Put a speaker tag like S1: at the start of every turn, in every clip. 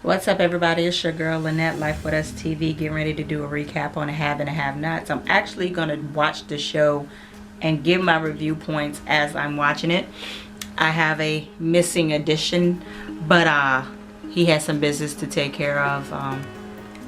S1: What's up, everybody? It's your girl Lynette, Life With Us TV, getting ready to do a recap on the have and the have nots. I'm actually going to watch the show and give my review points as I'm watching it. I have a missing edition, but he has some business to take care of.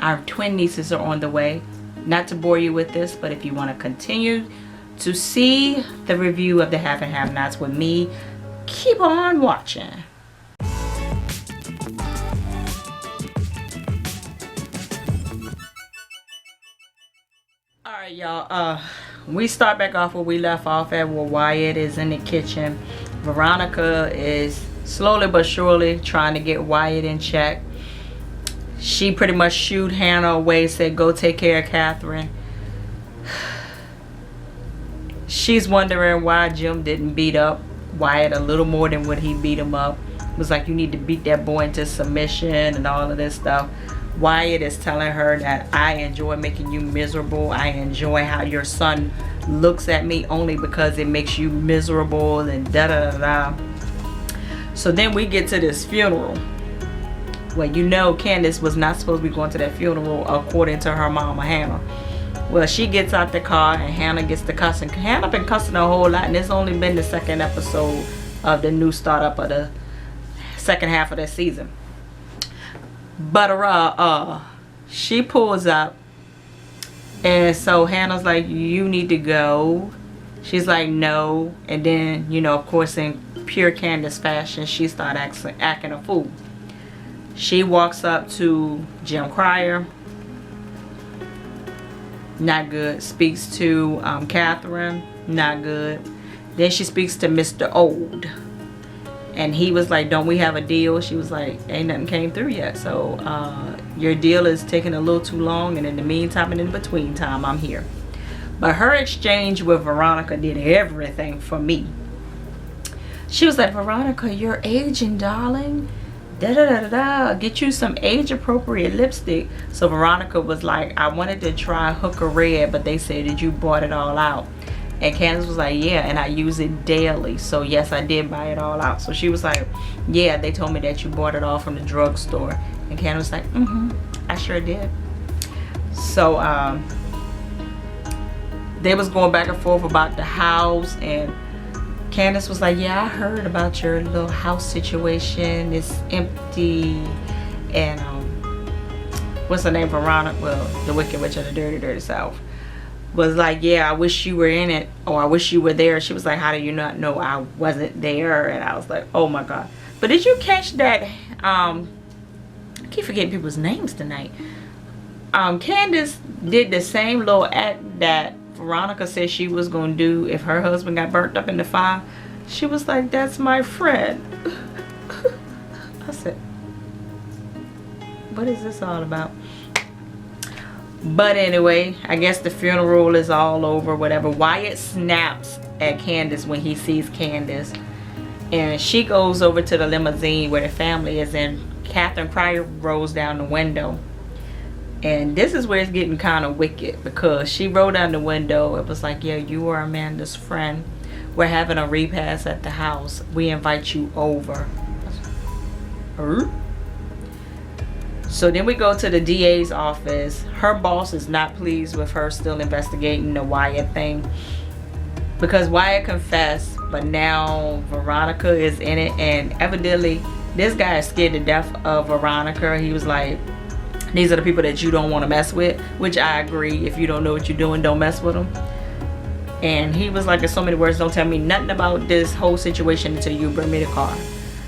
S1: Our twin nieces are on the way. Not to bore you with this, but if you want to continue to see the review of the have and have nots with me, keep on watching. Alright, y'all, we start back off where we left off at, where Wyatt is in the kitchen. Veronica is slowly but surely trying to get Wyatt in check. She pretty much shooed Hannah away, said go take care of Catherine. She's wondering why Jim didn't beat up Wyatt a little more than what he beat him up. It was like, you need to beat that boy into submission and all of this stuff. Wyatt is telling her that I enjoy making you miserable. I enjoy how your son looks at me only because it makes you miserable and da da da da. So then we get to this funeral. Well, you know Candace was not supposed to be going to that funeral according to her mama Hannah. Well, she gets out the car and Hannah gets to cussing. Hannah been cussing a whole lot, and it's only been the second episode of the new startup of the second half of that season. But she pulls up, and so Hannah's like, you need to go. She's like, no. And then, you know, of course, in pure Candace fashion, she starts acting a fool. She walks up to Jim Cryer. Not good. Speaks to Catherine. Not good. Then she speaks to Mr. Old. And he was like, don't we have a deal? She was like, ain't nothing came through yet. So your deal is taking a little too long. And in the meantime and in between time, I'm here. But her exchange with Veronica did everything for me. She was like, Veronica, you're aging, darling. Da da da da da. Get you some age appropriate lipstick. So Veronica was like, I wanted to try Hooker Red, but they said that you bought it all out. And Candace was like, yeah, and I use it daily. So yes, I did buy it all out. So she was like, yeah, they told me that you bought it all from the drugstore. And Candace was like, I sure did. So they was going back and forth about the house, and Candace was like, yeah, I heard about your little house situation. It's empty. And what's her name? Veronica, well, the Wicked Witch of the Dirty, Dirty South, was like, yeah, I wish you were in it, or I wish you were there. She was like, how do you not know I wasn't there? And I was like, oh my God. But did you catch that? I keep forgetting people's names tonight. Candace did the same little act that Veronica said she was going to do if her husband got burnt up in the fire. She was like, that's my friend. I said, what is this all about? But anyway, I guess the funeral is all over, whatever. Wyatt snaps at Candace when he sees Candace. And she goes over to the limousine where the family is in. Catherine Cryer rolls down the window. And this is where it's getting kind of wicked, because she rolled down the window. It was like, yeah, you are Amanda's friend. We're having a repast at the house. We invite you over. So then we go to the DA's office. Her boss is not pleased with her still investigating the Wyatt thing, because Wyatt confessed, but now Veronica is in it, and evidently this guy is scared to death of Veronica. He was like, these are the people that you don't want to mess with, which I agree. If you don't know what you're doing, don't mess with them. And he was like, in so many words, don't tell me nothing about this whole situation until you bring me the car.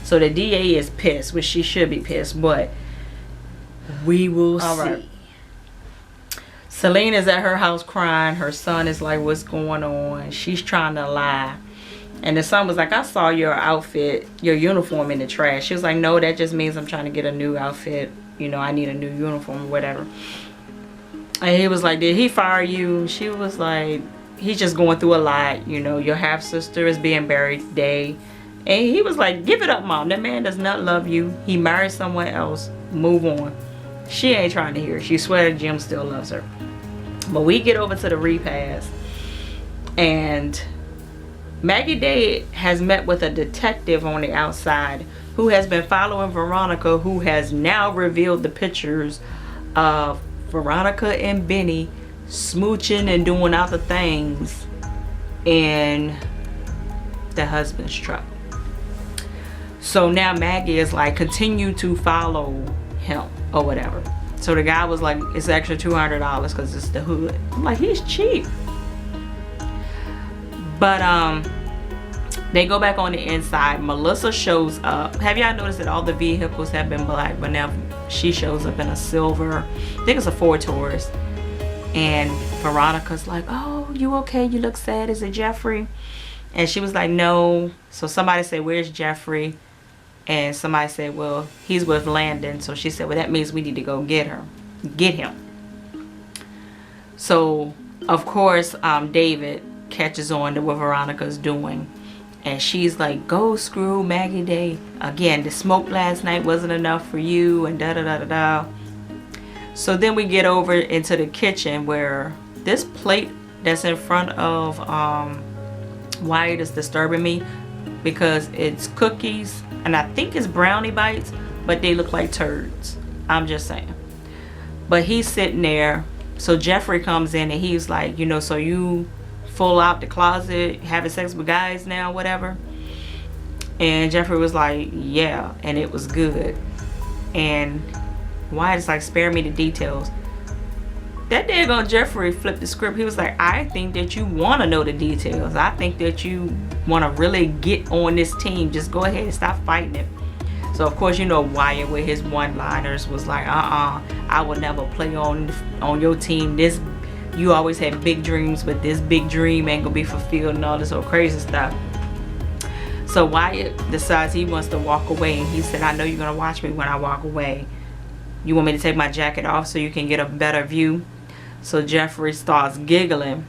S1: So the DA is pissed, which she should be pissed, but we will see. Right. Celine is at her house crying. Her son is like, what's going on? She's trying to lie. And the son was like, I saw your outfit, your uniform in the trash. She was like, no, that just means I'm trying to get a new outfit. You know, I need a new uniform or whatever. And he was like, did he fire you? She was like, he's just going through a lot. You know, your half-sister is being buried today. And he was like, give it up, Mom. That man does not love you. He married someone else. Move on. She ain't trying to hear it. She swears Jim still loves her. But we get over to the repast. And Maggie Day has met with a detective on the outside who has been following Veronica, who has now revealed the pictures of Veronica and Benny smooching and doing other things in the husband's truck. So now Maggie is like, continue to follow him or whatever. So the guy was like, it's extra $200 because it's the hood. I'm like, he's cheap. But they go back on the inside. Melissa shows up. Have y'all noticed that all the vehicles have been black, but now she shows up in a silver, I think it's a Ford Taurus. And Veronica's like, oh, you okay? You look sad. Is it Jeffrey? And she was like, no. So somebody said, where's Jeffrey? And somebody said, well, he's with Landon. So she said, well, that means we need to go get him. So of course, David catches on to what Veronica's doing. And she's like, go screw Maggie Day. Again, the smoke last night wasn't enough for you, and da da da da da. So then we get over into the kitchen where this plate that's in front of Wyatt is disturbing me, because it's cookies and I think it's brownie bites, but they look like turds. I'm just saying. But he's sitting there. So Jeffrey comes in and he's like, you know, so you full out the closet having sex with guys now, whatever. And Jeffrey was like, yeah, and it was good. And Wyatt's like, spare me the details. That daggone Jeffrey flipped the script. He was like, I think that you want to know the details. I think that you want to really get on this team. Just go ahead and stop fighting it. So of course, you know, Wyatt with his one-liners was like, I will never play on your team. This, you always had big dreams, but this big dream ain't gonna be fulfilled, and all this old crazy stuff. So Wyatt decides he wants to walk away, and he said, I know you're gonna watch me when I walk away. You want me to take my jacket off so you can get a better view? So Jeffrey starts giggling,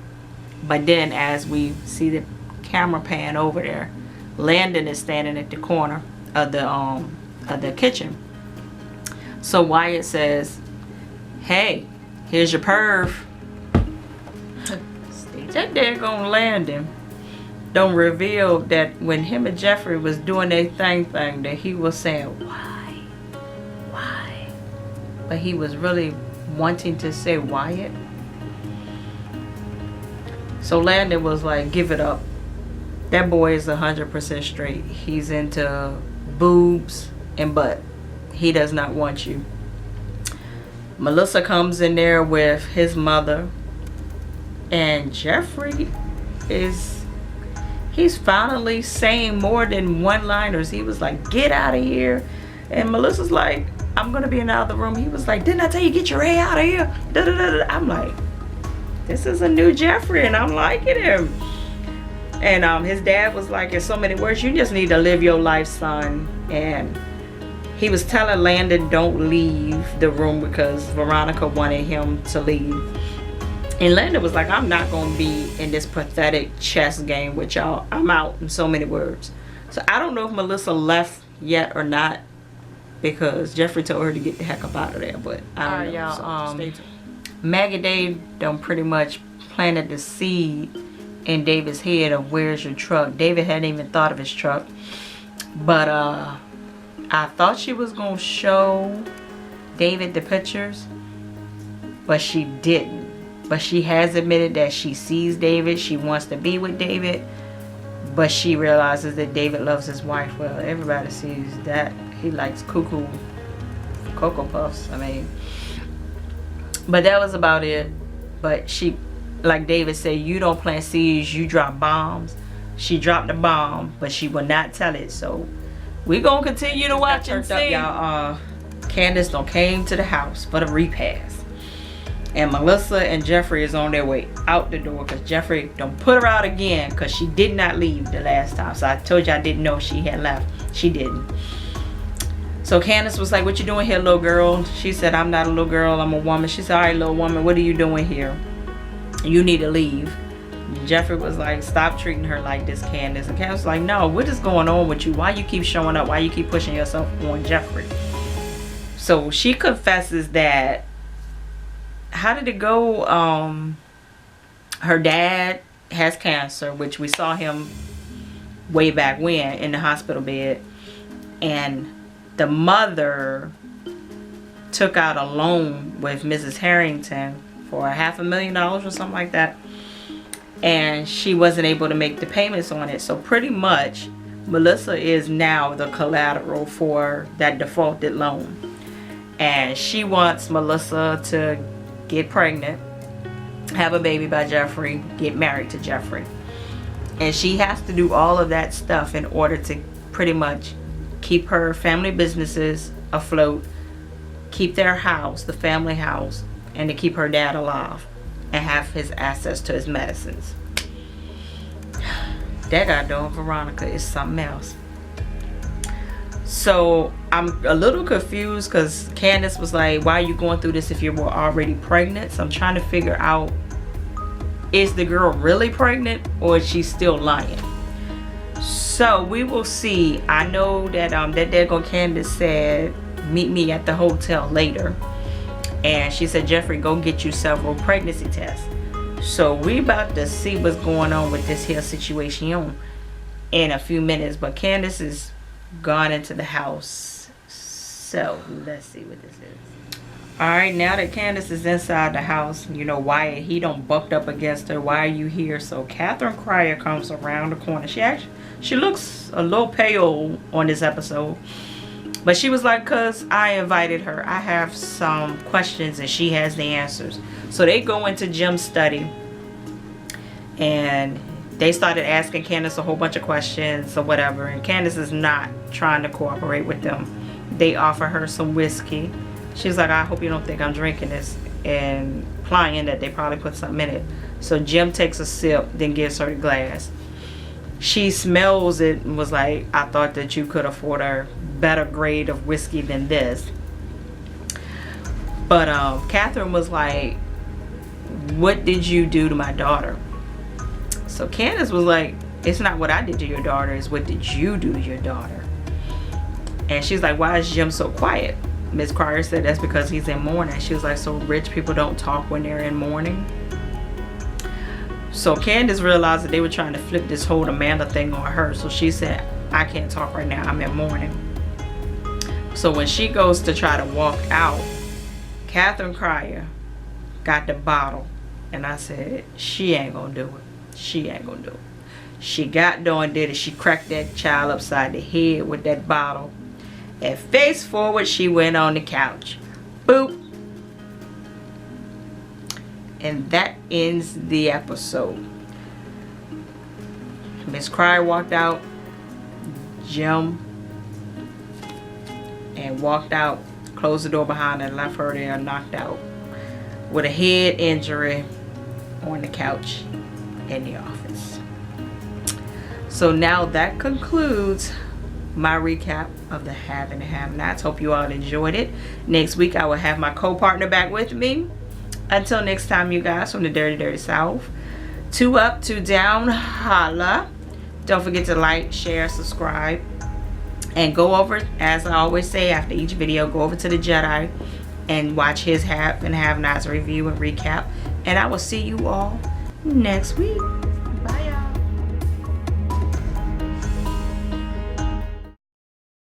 S1: but then as we see the camera pan over there, Landon is standing at the corner of the kitchen. So Wyatt says, hey, here's your perv. That daggone Landon don't reveal that when him and Jeffrey was doing their thing that he was saying, why? But he was really wanting to say Wyatt. So Landon was like, give it up. That boy is 100% straight. He's into boobs and butt. He does not want you. Melissa comes in there with his mother. And Jeffrey he's finally saying more than one-liners. He was like, get out of here. And Melissa's like, I'm gonna be in the other room. He was like, didn't I tell you get your A out of here? Da, da, da, da. I'm like, this is a new Jeffrey and I'm liking him. And his dad was like, in so many words, you just need to live your life, son. And he was telling Landon don't leave the room because Veronica wanted him to leave. And Landon was like, I'm not gonna be in this pathetic chess game with y'all. I'm out, in so many words. So I don't know if Melissa left yet or not, because Jeffrey told her to get the heck up out of there, but I don't know.
S2: Y'all,
S1: So, Maggie Dave done pretty much planted the seed in David's head of where's your truck. David hadn't even thought of his truck. But I thought she was gonna show David the pictures, but she didn't. But she has admitted that she sees David, she wants to be with David, but she realizes that David loves his wife. Well, everybody sees that. He likes Cocoa Puffs. I mean, but that was about it. But she, like David said, you don't plant seeds, you drop bombs. She dropped a bomb, but she will not tell it. So we're gonna continue to watch and see. Y'all, Candace done came to the house for the repast, and Melissa and Jeffrey is on their way out the door because Jeffrey done put her out again because she did not leave the last time. So I told you I didn't know she had left. She didn't. So Candace was like, what you doing here, little girl? She said, I'm not a little girl, I'm a woman. She said, all right, little woman, what are you doing here? You need to leave. Jeffrey was like, stop treating her like this, Candace. And Candace was like, no, what is going on with you? Why you keep showing up? Why you keep pushing yourself on Jeffrey? So she confesses that, how did it go? Her dad has cancer, which we saw him way back when in the hospital bed. and the mother took out a loan with Mrs. Harrington for $500,000 or something like that, and she wasn't able to make the payments on it. So pretty much Melissa is now the collateral for that defaulted loan, and she wants Melissa to get pregnant, have a baby by Jeffrey, get married to Jeffrey, and she has to do all of that stuff in order to pretty much keep her family businesses afloat, keep their house, the family house, and to keep her dad alive and have his access to his medicines. That goddamn Veronica is something else. So I'm a little confused because Candace was like, why are you going through this if you were already pregnant? So I'm trying to figure out, is the girl really pregnant or is she still lying? So we will see. I know that that daggone Candace said, meet me at the hotel later. And she said, Jeffrey, go get you several pregnancy tests. So we about to see what's going on with this here situation in a few minutes. But Candace is gone into the house. So let's see what this is. Alright, now that Candace is inside the house, you know, Wyatt, he don't bucked up against her. Why are you here? So Catherine Cryer comes around the corner. She looks a little pale on this episode. But she was like, cause I invited her. I have some questions and she has the answers. So they go into Jim's study and they started asking Candace a whole bunch of questions or whatever. And Candace is not trying to cooperate with them. They offer her some whiskey. She's like, I hope you don't think I'm drinking this. And implying that they probably put something in it. So Jim takes a sip, then gives her the glass. She smells it and was like, I thought that you could afford a better grade of whiskey than this. But Catherine was like, what did you do to my daughter? So Candace was like, it's not what I did to your daughter, it's what did you do to your daughter? And she's like, why is Jim so quiet? Miss Cryer said that's because he's in mourning. She was like, so rich people don't talk when they're in mourning? So Candace realized that they were trying to flip this whole Amanda thing on her. So she said, I can't talk right now, I'm in mourning. So when she goes to try to walk out, Catherine Cryer got the bottle. And I said, she ain't gonna do it. She ain't gonna do it. She got down and did it. She cracked that child upside the head with that bottle. And face forward, she went on the couch. Boop. And that ends the episode. Miss Cryer walked out. Jim and walked out, closed the door behind her, and left her there knocked out with a head injury on the couch in the office. So now that concludes my recap of the Have and Have-Nots. Hope you all enjoyed it. Next week I will have my co-partner back with me. Until next time, you guys, from the Dirty Dirty South. 2 up, 2 down, holla. Don't forget to like, share, subscribe. And go over, as I always say after each video, go over to the Jedi and watch his Have and Have-Nots review and recap. And I will see you all next week.